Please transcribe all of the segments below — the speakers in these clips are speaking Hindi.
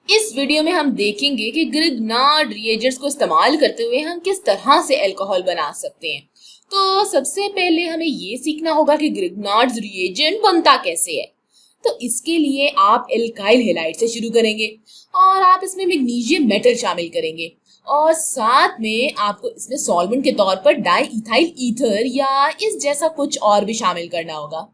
इस वीडियो में हम देखेंगे कि ग्रिग्नार्ड रिएजेंट्स को इस्तेमाल करते हुए हम किस तरह से अल्कोहल बना सकते हैं। तो सबसे पहले हमें ये सीखना होगा कि ग्रिग्नार्ड रिएजेंट बनता कैसे है। तो इसके लिए आप एल्काइल हैलाइड से शुरू करेंगे और आप इसमें मैग्नीशियम मेटल शामिल करेंगे और साथ में आपको इसमें सॉल्वेंट के तौर पर डाई इथाइल ईथर या इस जैसा कुछ और भी शामिल करना होगा।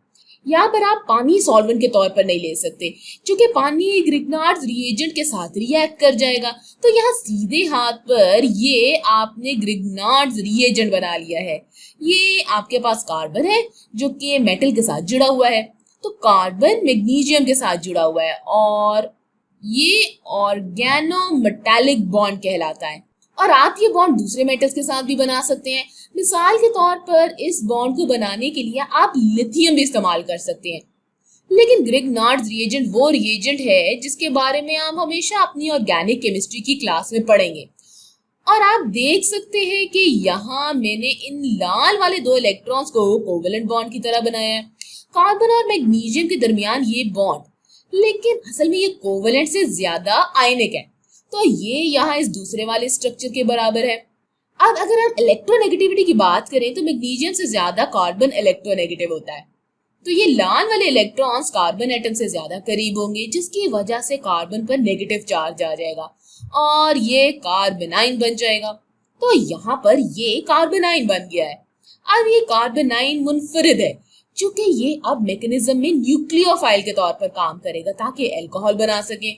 यहाँ पर आप पानी सॉल्वेंट के तौर पर नहीं ले सकते क्योंकि पानी ग्रिग्नार्ड रिएजेंट के साथ रिएक्ट कर जाएगा। तो यहाँ सीधे हाथ पर ये आपने ग्रिग्नार्ड रिएजेंट बना लिया है। ये आपके पास कार्बन है जो कि मेटल के साथ जुड़ा हुआ है, तो कार्बन मैग्नीशियम के साथ जुड़ा हुआ है और ये ऑर्गेनो मेटालिक बॉन्ड कहलाता है। और आप ये बॉन्ड दूसरे मेटल्स के साथ भी बना सकते हैं। मिसाल के तौर पर इस बॉन्ड को बनाने के लिए आप लिथियम भी इस्तेमाल कर सकते हैं। लेकिन ग्रिग्नार्ड रिएजेंट वो रिएजेंट है जिसके बारे में आप हमेशा अपनी ऑर्गेनिक केमिस्ट्री की क्लास में पढ़ेंगे। और आप देख सकते हैं कि यहाँ मैंने इन लाल वाले दो इलेक्ट्रॉन्स को कोवेलेंट बॉन्ड की तरह बनाया है। कार्बन और मैग्नीशियम के दरमियान ये बॉन्ड, लेकिन असल में ये कोवेलेंट से ज्यादा आयनिक है, तो ये यहाँ इस दूसरे वाले स्ट्रक्चर के बराबर है। अब अगर हम इलेक्ट्रोनेगेटिविटी की बात करें तो मैग्नीशियम से ज्यादा कार्बन इलेक्ट्रोनेगेटिव होता है, तो ये लाल वाले इलेक्ट्रॉन्स कार्बन एटम से ज्यादा करीब होंगे जिसकी वजह से कार्बन पर नेगेटिव चार्ज आ जाएगा और ये कार्बनाइन बन जाएगा। तो यहाँ पर ये कार्बनाइन बन गया है। अब ये कार्बनाइन मुनफरिद है क्योंकि ये अब मैकेनिज्म में न्यूक्लियोफाइल के तौर पर काम करेगा ताकि अल्कोहल बना सके।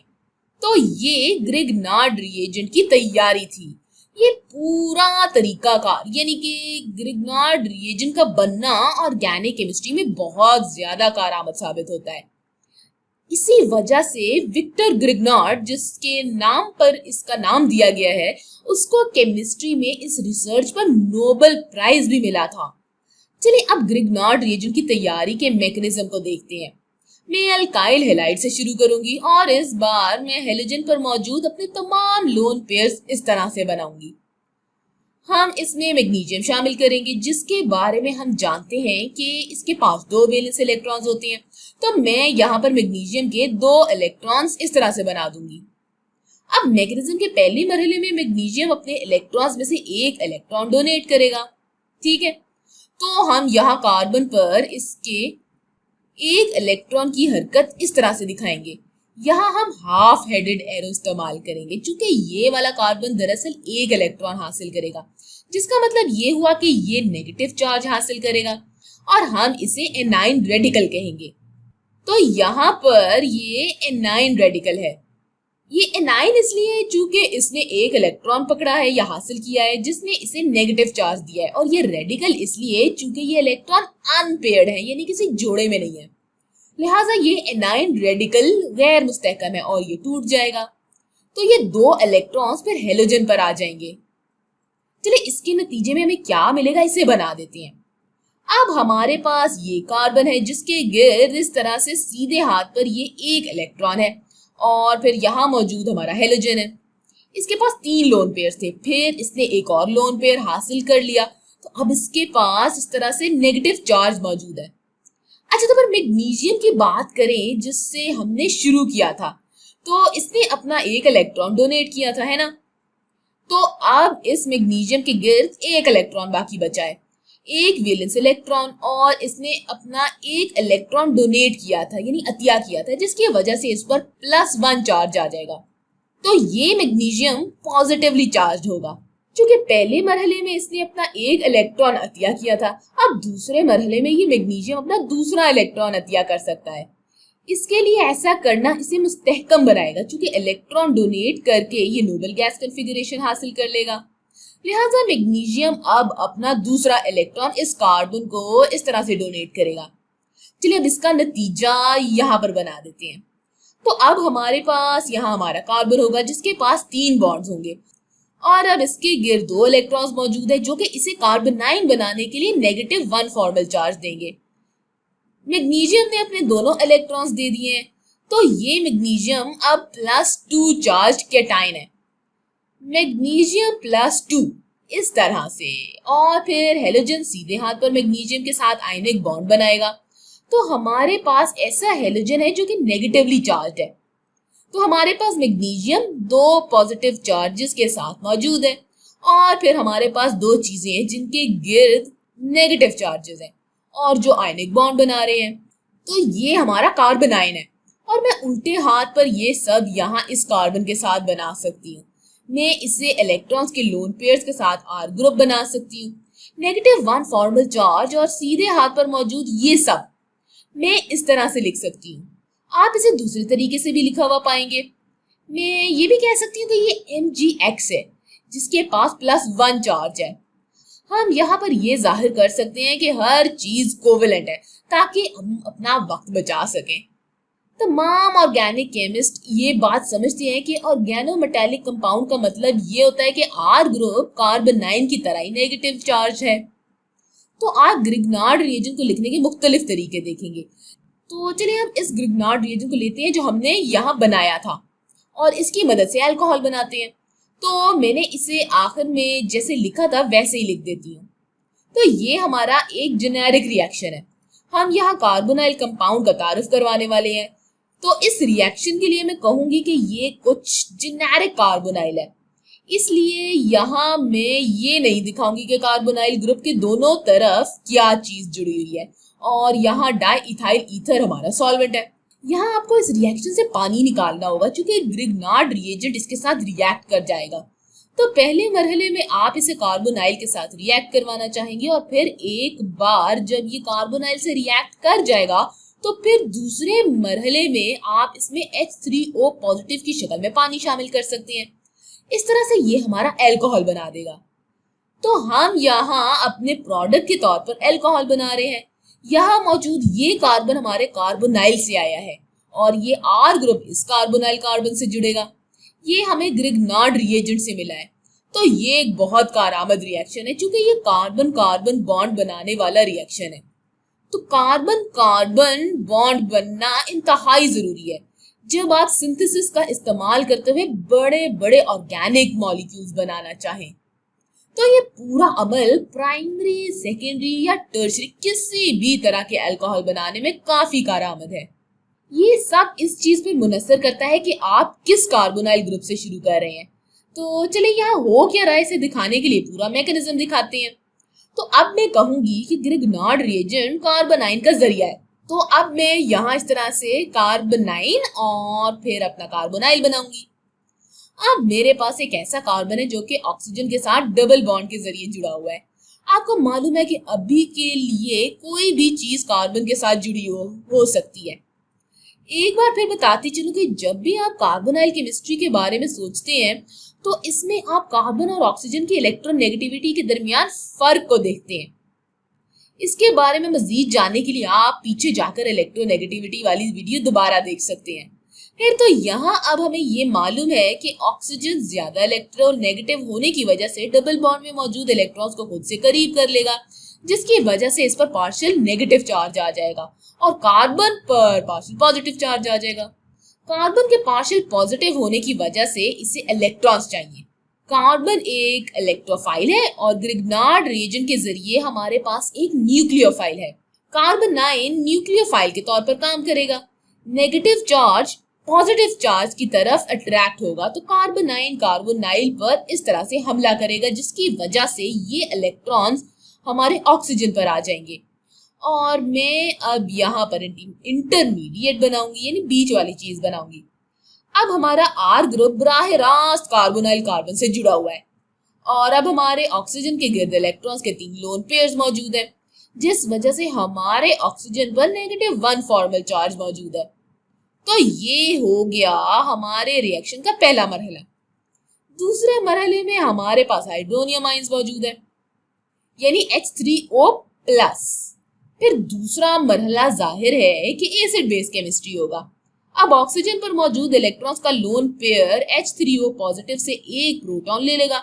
तो ये ग्रिग्नार्ड रिएजेंट की तैयारी थी। ये पूरा तरीकाकार यानी कि ग्रिग्नार्ड रिएजेंट का बनना ऑर्गेनिक केमिस्ट्री में बहुत ज्यादा कारआमद साबित होता है। इसी वजह से विक्टर ग्रिग्नार्ड, जिसके नाम पर इसका नाम दिया गया है, उसको केमिस्ट्री में इस रिसर्च पर नोबेल प्राइज भी मिला था। चलिए अब ग्रिग्नार्ड रिएजेंट की तैयारी के मैकेनिज्म को देखते हैं। मैं अल्काइल हैलाइड से शुरू करूंगी और इस बार मैं हेलोजन पर मौजूद अपने तमाम लोन पेयर्स इस तरह से बनाऊंगी। हम इसमें मैग्नीशियम शामिल करेंगे जिसके बारे में हम जानते हैं कि इसके पास दो वैलेंस इलेक्ट्रॉन्स होते हैं, तो मैं यहाँ पर मैग्नीशियम के दो इलेक्ट्रॉन्स इस तरह से बना दूंगी। अब मैकेनिज्म के पहले मरहले में मैग्नीशियम अपने इलेक्ट्रॉन्स में से एक इलेक्ट्रॉन डोनेट करेगा, ठीक है। तो हम यहाँ कार्बन पर इसके एक इलेक्ट्रॉन की हरकत इस तरह से दिखाएंगे। यहाँ हम हाफ हेडेड एरो इस्तेमाल करेंगे क्योंकि ये वाला कार्बन दरअसल एक इलेक्ट्रॉन हासिल करेगा, जिसका मतलब ये हुआ कि ये नेगेटिव चार्ज हासिल करेगा और हम इसे एनाइन रेडिकल कहेंगे। तो यहाँ पर ये एनाइन रेडिकल है। ये एनाइन इसलिए है चूंकि इसने एक इलेक्ट्रॉन पकड़ा है या हासिल किया है जिसने इसे नेगेटिव चार्ज दिया है, और ये रेडिकल इसलिए चूंकि ये इलेक्ट्रॉन अनपेयर्ड है यानी किसी जोड़े में नहीं है। लिहाजा ये एनाइन रेडिकल गैर मुस्तहकम है और ये टूट जाएगा। तो ये दो इलेक्ट्रॉन्स फिर हेलोजन पर आ जाएंगे। चलिए इसके नतीजे में हमें क्या मिलेगा इसे बना देते हैं। अब हमारे पास ये कार्बन है जिसके गिर्द इस तरह से सीधे हाथ पर ये एक इलेक्ट्रॉन है और फिर यहाँ मौजूद हमारा हेलोजन है। इसके पास तीन लोन पेयर थे, फिर इसने एक और लोन पेयर हासिल कर लिया, तो अब इसके पास इस तरह से नेगेटिव चार्ज मौजूद है। अच्छा, तो फिर मैग्नीशियम की बात करें जिससे हमने शुरू किया था, तो इसने अपना एक इलेक्ट्रॉन डोनेट किया था, है ना। तो अब इस मैग्नीशियम के गिर्द एक इलेक्ट्रॉन बाकी बचा है, एक वैलेंस इलेक्ट्रॉन, और इसने अपना एक इलेक्ट्रॉन डोनेट किया था यानी अतिया किया था, जिसकी वजह से इस पर +1 चार्ज आ जाएगा। तो ये मैग्नीशियम पॉजिटिवली चार्ज होगा क्योंकि पहले मरहले में इसने अपना एक इलेक्ट्रॉन अतिया किया था। अब दूसरे मरहले में ये मैग्नीशियम अपना दूसरा इलेक्ट्रॉन अतिया कर सकता है। इसके लिए ऐसा करना इसे मुस्तहकम बनाएगा क्योंकि इलेक्ट्रॉन डोनेट करके ये नोबल गैस कॉन्फ़िगरेशन हासिल कर लेगा। लिहाजा मैग्नीशियम अब अपना दूसरा इलेक्ट्रॉन इस कार्बन को इस तरह से डोनेट करेगा। चलिए अब इसका नतीजा यहाँ पर बना देते हैं। तो अब हमारे पास यहाँ हमारा कार्बन होगा जिसके पास 3 बॉन्ड्स होंगे और अब इसके गिर्द 2 इलेक्ट्रॉन्स मौजूद है जो कि इसे कार्बनाइन बनाने के लिए -1 फॉर्मल चार्ज देंगे। मैग्नीशियम ने अपने दोनों इलेक्ट्रॉन्स दे दिए हैं, तो ये मैग्नीशियम अब +2 चार्ज कैटायन है। मैग्नीशियम +2 इस तरह से, और फिर हेलोजन सीधे हाथ पर मैग्नीशियम के साथ आयनिक बॉन्ड बनाएगा। तो हमारे पास ऐसा हेलोजन है जो कि नेगेटिवली चार्ज है। तो हमारे पास मैग्नीशियम दो पॉजिटिव चार्जेस के साथ मौजूद है और फिर हमारे पास दो चीजें हैं जिनके गिर्द नेगेटिव चार्जेस हैं और जो आयनिक बॉन्ड बना रहे हैं। तो ये हमारा कार्बन आयन है और मैं उल्टे हाथ पर ये सब यहाँ इस कार्बन के साथ बना सकती हूँ। मैं इसे इलेक्ट्रॉन्स के लोन पेयर्स के साथ आर ग्रुप बना सकती हूँ। नेगेटिव वन फॉर्मल चार्ज और सीधे हाथ पर मौजूद ये सब मैं इस तरह से लिख सकती हूँ। आप इसे दूसरे तरीके से भी लिखा हुआ पाएंगे। मैं ये भी कह सकती हूँ कि ये MgX है जिसके पास +1 चार्ज है। हम यहाँ पर ये जाहिर कर सकते हैं कि हर चीज कोवेलेंट है ताकि हम अपना वक्त बचा सकें। तमाम ऑर्गेनिक केमिस्ट ये बात समझते हैं कि ऑर्गेनोमेटालिक कंपाउंड का मतलब ये होता है कि R ग्रुप कार्बन की तरह ही नेगेटिव चार्ज है। तो आप ग्रिग्नार्ड रिएजेंट को लिखने के मुख्तलिफ तरीके देखेंगे। तो चलिए हम इस ग्रिग्नार्ड रिएजेंट को लेते हैं जो हमने यहाँ बनाया था और इसकी मदद से अल्कोहल बनाते हैं। तो मैंने इसे आखिर में जैसे लिखा था वैसे ही लिख देती हूँ। तो ये हमारा एक जेनेरिक रिएक्शन है। हम यहाँ कार्बोनाइल कंपाउंड का तारुफ करवाने वाले हैं। तो इस रिएक्शन के लिए मैं कहूंगी कि ये कुछ जेनेरिक कार्बोनाइल है, इसलिए यहाँ मैं ये नहीं दिखाऊंगी कि कार्बोनाइल ग्रुप के दोनों तरफ क्या चीज जुड़ी हुई है और यहाँ डाई इथाइल ईथर हमारा सॉल्वेंट है। यहाँ आपको इस रिएक्शन से पानी निकालना होगा क्योंकि ग्रिग्नार्ड रिएजेंट इसके साथ रिएक्ट कर जाएगा। तो पहले मरहले में आप इसे कार्बोनाइल के साथ रिएक्ट करवाना चाहेंगे और फिर एक बार जब ये कार्बोनाइल से रिएक्ट कर जाएगा तो फिर दूसरे मरहले में आप इसमें H3O पॉजिटिव की शक्ल में पानी शामिल कर सकते हैं। इस तरह से ये हमारा अल्कोहल बना देगा। तो हम यहाँ अपने प्रोडक्ट के तौर पर अल्कोहल बना रहे हैं। यहाँ मौजूद ये कार्बन हमारे कार्बोनाइल से आया है और ये R ग्रुप इस कार्बोनाइल कार्बन से जुड़ेगा। ये हमें ग्रिग्नार्ड रिएजेंट से मिला है। तो ये एक बहुत कारआमद रिएक्शन है क्योंकि ये कार्बन कार्बन बॉन्ड बनाने वाला रिएक्शन है। तो कार्बन कार्बन बॉन्ड बनना इंतहाई जरूरी है जब आप सिंथेसिस का इस्तेमाल करते हुए बड़े बड़े ऑर्गेनिक मॉलिक्यूल्स बनाना चाहें। तो ये पूरा अमल प्राइमरी, सेकेंडरी या टर्शरी किसी भी तरह के अल्कोहल बनाने में काफी कारआमद है। ये सब इस चीज पर मुनसर करता है कि आप किस कार्बोनाइल ग्रुप से शुरू कर रहे हैं। तो चलिए यहाँ हो क्या रहा है इसे दिखाने के लिए पूरा मैकेनिज्म दिखाते हैं। तो अब मैं कहूंगी कि ग्रिग्नार्ड रिएजेंट कार्बोनाइन का जरिया है। तो अब मैं यहाँ इस तरह से कार्बोनाइन और फिर अपना कार्बोनाइल बनाऊंगी। अब मेरे पास एक ऐसा कार्बन है जो कि ऑक्सीजन के साथ डबल बॉन्ड के जरिए जुड़ा हुआ है। आपको मालूम है कि अभी के लिए कोई भी चीज कार्बन के साथ जुड़ी हो सकती है। एक बार फिर बताती चलूं कि जब भी आप कार्बोनाइल केमिस्ट्री के बारे में सोचते हैं तो इसमें आप कार्बन और ऑक्सीजन की इलेक्ट्रोनेगेटिविटी के दरमियान फर्क को देखते हैं। इसके बारे में मजीद जानने के लिए आप पीछे जाकर इलेक्ट्रोनेगेटिविटी वाली वीडियो दोबारा देख सकते हैं। फिर तो यहाँ अब हमें ये मालूम है कि ऑक्सीजन ज्यादा इलेक्ट्रोनेगेटिव होने की वजह से डबल बॉन्ड में मौजूद इलेक्ट्रॉन्स को खुद से करीब कर लेगा, जिसकी वजह से इस पर पार्शियल नेगेटिव चार्ज आ जाएगा और कार्बन पर पार्शियल पॉजिटिव चार्ज आ जाएगा। कार्बन के पार्शियल पॉजिटिव होने की वजह से इसे इलेक्ट्रॉन्स चाहिए। कार्बन एक इलेक्ट्रोफाइल है और ग्रिग्नार्ड रिएजेंट के जरिए हमारे पास एक न्यूक्लियोफाइल है। कार्बन 9 न्यूक्लियोफाइल के तौर पर काम करेगा। नेगेटिव चार्ज पॉजिटिव चार्ज की तरफ अट्रैक्ट होगा तो कार्बन 9 कार्बोनाइल पर इस तरह से हमला करेगा, जिसकी वजह से ये इलेक्ट्रॉन्स हमारे ऑक्सीजन पर आ जाएंगे। और मैं अब यहाँ पर इंटरमीडिएट बनाऊंगी, यानी बीच वाली चीज बनाऊंगी। अब हमारा R ग्रुप बराह रास्त कार्बोनाइल कार्बन से जुड़ा हुआ है और अब हमारे ऑक्सीजन के गिर्द इलेक्ट्रॉन्स के 3 लोन पेयर्स मौजूद हैं, जिस वजह से हमारे ऑक्सीजन पर -1 फॉर्मल चार्ज मौजूद है। तो ये हो गया हमारे रिएक्शन का पहला मरहला। दूसरे मरहले में हमारे पास हाइड्रोनियम आयंस मौजूद है, यानी H3O+। फिर दूसरा मरहला जाहिर है कि एसिड बेस केमिस्ट्री होगा। अब ऑक्सीजन पर मौजूद इलेक्ट्रॉन्स का लोन पेयर H3O पॉजिटिव से एक प्रोटॉन ले लेगा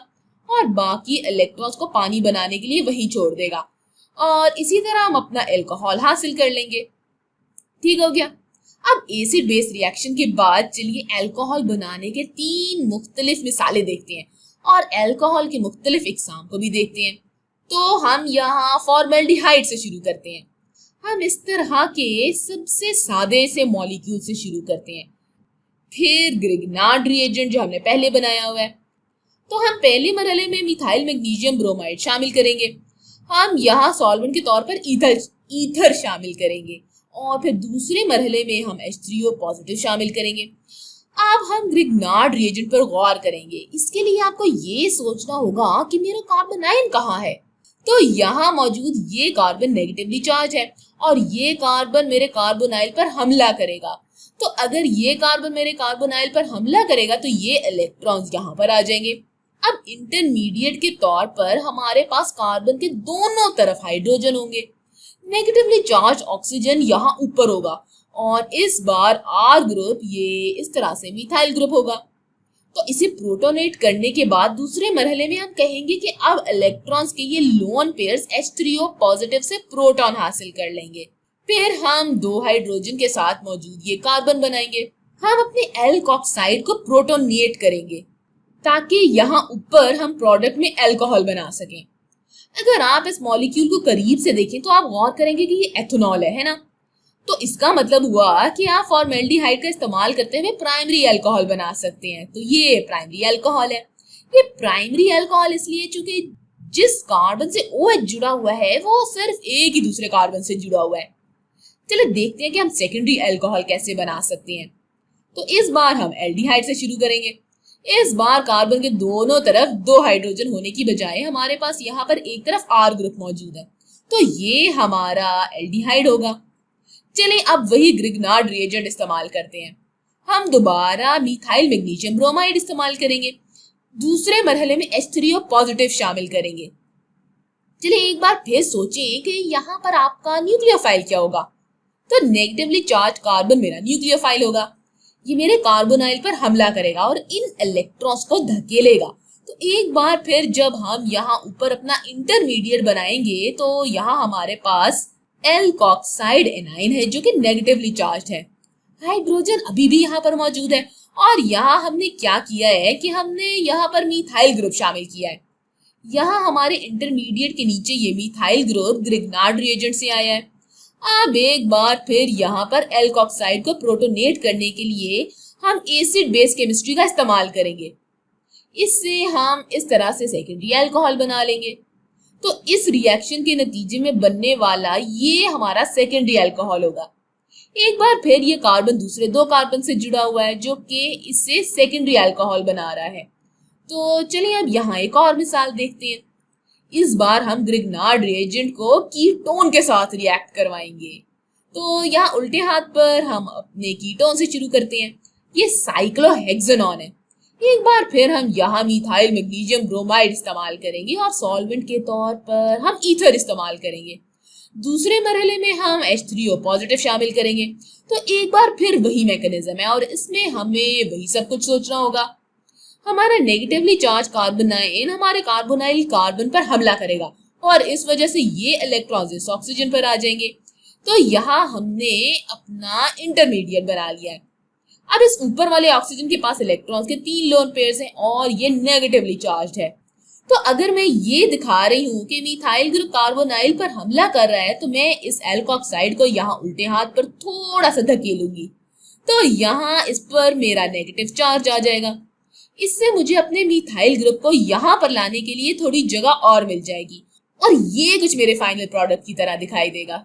और बाकी इलेक्ट्रॉन्स को पानी बनाने के लिए वहीं छोड़ देगा और इसी तरह हम अपना अल्कोहल हासिल कर लेंगे। ठीक हो गया। अब एसिड बेस रिएक्शन के बाद चलिए अल्कोहल बनाने के 3 मुख्तलिफ मिसालें देखते हैं और अल्कोहल के मुख्तलिफ इकसाम को भी देखते हैं। तो हम यहाँ फॉर्मल्डिहाइड से शुरू करते हैं। हम इस तरह के सबसे सादे से मॉलिक्यूल से शुरू करते हैं। फिर ग्रिग्नार्ड रिएजेंट जो हमने पहले बनाया हुआ है। तो हम पहले मरहले में मिथाइल मैग्नीशियम ब्रोमाइड शामिल करेंगे। हम यहाँ सॉल्वेंट के तौर पर ईथर शामिल करेंगे और फिर दूसरे मरहले में हम H3O पॉजिटिव शामिल करेंगे। अब हम ग्रिग्नार्ड रिएजेंट पर गौर करेंगे। इसके लिए आपको ये सोचना होगा कि मेरा कार्बन आयन कहाँ है। तो यहाँ मौजूद ये कार्बन नेगेटिवली चार्ज है और ये कार्बन मेरे कार्बोनाइल पर हमला करेगा। तो अगर ये कार्बन मेरे कार्बोनाइल पर हमला करेगा तो ये इलेक्ट्रॉन्स यहाँ पर आ जाएंगे। अब इंटरमीडिएट के तौर पर हमारे पास कार्बन के दोनों तरफ हाइड्रोजन होंगे। नेगेटिवली चार्ज ऑक्सीजन यहाँ ऊपर होगा और इस बार R ग्रुप ये इस तरह से मिथाइल ग्रुप होगा। तो इसे प्रोटोनेट करने के बाद दूसरे मरहले में हम कहेंगे कि अब इलेक्ट्रॉन्स के ये लोन पेयर्स H3O पॉजिटिव से प्रोटॉन हासिल कर लेंगे। फिर हम दो हाइड्रोजन के साथ मौजूद ये कार्बन बनाएंगे। हम अपने एल्कोक्साइड को प्रोटोनेट करेंगे ताकि यहाँ ऊपर हम प्रोडक्ट में अल्कोहल बना सकें। अगर आप इस मॉलिक्यूल को करीब से देखें तो आप गौर करेंगे कि ये एथेनॉल है ना। तो इसका मतलब हुआ कि आप फॉर्मेल्डिहाइड का इस्तेमाल करते हुए प्राइमरी अल्कोहल बना सकते हैं। तो ये प्राइमरी अल्कोहल है। ये प्राइमरी अल्कोहल इसलिए चूंकि जिस कार्बन से OH जुड़ा हुआ है वो सिर्फ एक ही दूसरे कार्बन से जुड़ा हुआ है। चलिए देखते हैं कि हम सेकेंडरी अल्कोहल कैसे बना सकते हैं। तो इस बार हम एल्डिहाइड से शुरू करेंगे। इस बार कार्बन के दोनों तरफ दो हाइड्रोजन होने की बजाय हमारे पास यहाँ पर एक तरफ R ग्रुप मौजूद है। तो ये हमारा एल्डिहाइड होगा। चलिए अब वही ग्रिग्नार्ड रिएजेंट इस्तेमाल करते हैं। हम दोबारा मिथाइल मैग्नीशियम ब्रोमाइड इस्तेमाल करेंगे। दूसरे मरहले में H3O पॉजिटिव शामिल करेंगे। चलिए एक बार फिर सोचें कि यहाँ पर आपका न्यूक्लियोफाइल क्या होगा। तो नेगेटिवली चार्ज कार्बन मेरा न्यूक्लियोफाइल होगा। ये मेरे कार्बोनाइल पर हमला करेगा और इन इलेक्ट्रॉन्स को धकेलेगा। तो एक बार फिर जब हम यहाँ ऊपर अपना इंटरमीडिएट बनाएंगे तो यहाँ हमारे पास एल्कोक्साइड एनाइन है जो कि नेगेटिवली चार्ज है। हाइड्रोजन अभी भी यहाँ पर मौजूद है और यहाँ हमने क्या किया है कि हमने यहाँ पर मिथाइल ग्रुप शामिल किया है। यहाँ हमारे इंटरमीडिएट के नीचे ये मिथाइल ग्रुप ग्रिग्नार्ड रिएजेंट से आया है। अब एक बार फिर यहाँ पर एल्कोक्साइड को प्रोटोनेट करने के लिए हम एसिड बेस केमिस्ट्री का इस्तेमाल करेंगे। इससे हम इस तरह से सेकेंडरी अल्कोहल बना लेंगे। तो इस रिएक्शन के नतीजे में बनने वाला ये हमारा सेकेंडरी अल्कोहल होगा। एक बार फिर ये कार्बन दूसरे दो कार्बन से जुड़ा हुआ है जो कि इससे सेकेंडरी अल्कोहल बना रहा है। तो चलिए अब यहाँ एक और मिसाल देखते हैं। इस बार हम ग्रिग्नार्ड रिएजेंट को कीटोन के साथ रिएक्ट करवाएंगे। तो यहाँ उल्टे हाथ पर हम अपने कीटोन से शुरू करते हैं। ये साइक्लोहेक्सेनॉन है। एक बार फिर हम यहाँ मिथाइल मैग्नीशियम ब्रोमाइड इस्तेमाल करेंगे और सॉल्वेंट के तौर पर हम ईथर इस्तेमाल करेंगे। दूसरे मरहले में हम H3O पॉजिटिव शामिल करेंगे। तो एक बार फिर वही मैकेनिज्म है और इसमें हमें वही सब कुछ सोचना होगा। हमारा नेगेटिवली चार्ज कार्बन आयन हमारे कार्बोनाइल कार्बन पर हमला करेगा और इस वजह से ये इलेक्ट्रॉन्स इस ऑक्सीजन पर आ जाएंगे। तो यहाँ हमने अपना इंटरमीडिएट बना लिया है। अब इस ऊपर वाले ऑक्सीजन के पास इलेक्ट्रॉन्स के 3 लोन पेयर्स हैं और ये नेगेटिवली चार्ज है। तो अगर मैं ये दिखा रही हूँ कि मिथाइल ग्रुप कार्बोनाइल पर हमला कर रहा है तो मैं इस एल्कोक्साइड को यहाँ उल्टे हाथ पर थोड़ा सा धकेलूंगी। तो यहाँ इस पर मेरा नेगेटिव चार्ज आ जाएगा। इससे मुझे अपने मिथाइल ग्रुप को यहाँ पर लाने के लिए थोड़ी जगह और मिल जाएगी और ये कुछ मेरे फाइनल प्रोडक्ट की तरह दिखाई देगा।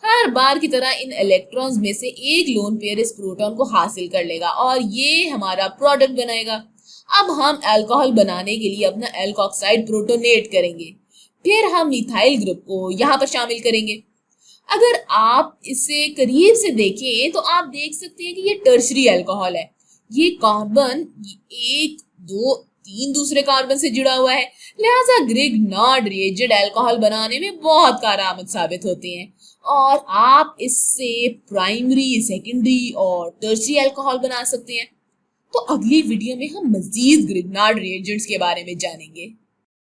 हर बार की तरह इन इलेक्ट्रॉन्स में से एक लोन पेयर इस प्रोटॉन को हासिल कर लेगा और ये हमारा प्रोडक्ट बनाएगा। अब हम अल्कोहल बनाने के लिए अपना एल्कोक्साइड प्रोटोनेट करेंगे। फिर हम मिथाइल ग्रुप को यहाँ पर शामिल करेंगे। अगर आप इसे करीब से देखें तो आप देख सकते हैं कि ये टर्शरी अल्कोहल है। ये कार्बन 1, 2, 3 दूसरे कार्बन से जुड़ा हुआ है। लिहाजा ग्रिग्नार्ड रिएजेंट अल्कोहल बनाने में बहुत कारआमद साबित होते हैं और आप इससे प्राइमरी, सेकेंडरी और टर्शरी अल्कोहल बना सकते हैं। तो अगली वीडियो में हम मजीद ग्रिग्नार्ड रिएजेंट्स के बारे में जानेंगे।